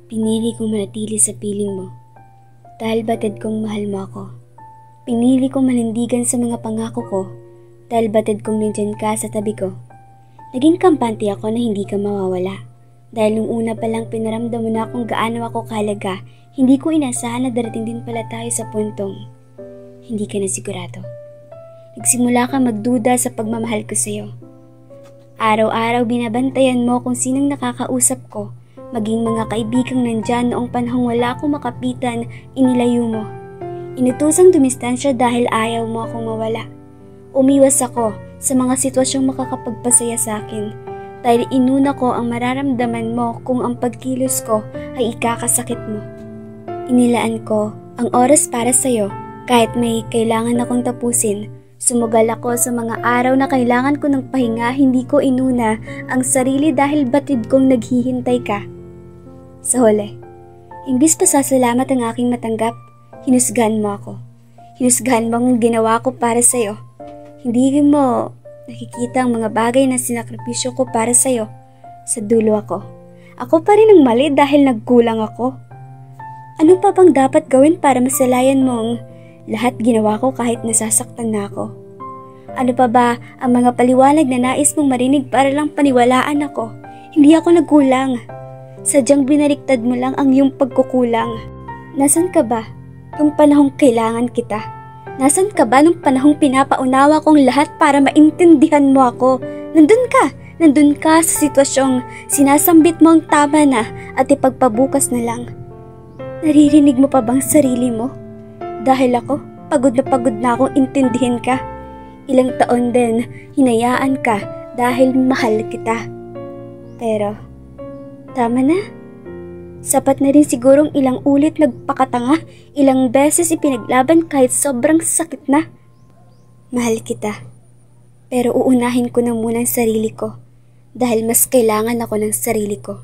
Pinili kong manatili sa piling mo dahil batid kong mahal mo ako. Pinili kong manindigan sa mga pangako ko dahil batid kong nandyan ka sa tabi ko. Naging kampante ako na hindi ka mawawala dahil nung una pa lang pinaramdam mo na kung gaano ako kahalaga. Hindi ko inasahan na darating din pala tayo sa puntong hindi ka na sigurado. Nagsimula ka magduda sa pagmamahal ko sa'yo. Araw-araw binabantayan mo kung sinong nakakausap ko, maging mga kaibigang nandyan noong panahong wala akong makapitan, inilayo mo. Inutusang dumistansya dahil ayaw mo akong mawala. Umiwas ako sa mga sitwasyong makakapagpasaya sa akin dahil inuna ko ang mararamdaman mo kung ang pagkilos ko ay ikakasakit mo. Inilaan ko ang oras para sa'yo kahit may kailangan akong tapusin. Sumugal ako sa mga araw na kailangan ko ng pahinga, hindi ko inuna ang sarili dahil batid kong naghihintay ka. Sa huli, imbis pa sasalamat ang aking matanggap, hinusgahan mo ako. Hinusgahan mo ang ginawa ko para sa'yo. Hindi mo nakikita ang mga bagay na sinakripisyo ko para sa'yo. Sa dulo ako. Ako pa rin ang mali dahil nagkulang ako. Ano pa bang dapat gawin para masalayan mo ang lahat ginawa ko kahit nasasaktan na ako? Ano pa ba ang mga paliwanag na nais mong marinig para lang paniwalaan ako? Hindi ako nagkulang. Sadyang binaliktad mo lang ang iyong pagkukulang. Nasaan ka ba nung panahong kailangan kita? Nasaan ka ba nung panahong pinapaunawa kong lahat para maintindihan mo ako? Nandun ka sa sitwasyong sinasambit mo ang tama na at ipagpabukas na lang. Naririnig mo pa bang sarili mo? Dahil ako, pagod na akong intindihin ka. Ilang taon din, hinayaan ka dahil mahal kita. Pero, tama na. Sapat na rin sigurong ilang ulit nagpakatanga, ilang beses ipinaglaban kahit sobrang sakit na. Mahal kita. Pero uunahin ko na muna ang sarili ko dahil mas kailangan ako ng sarili ko.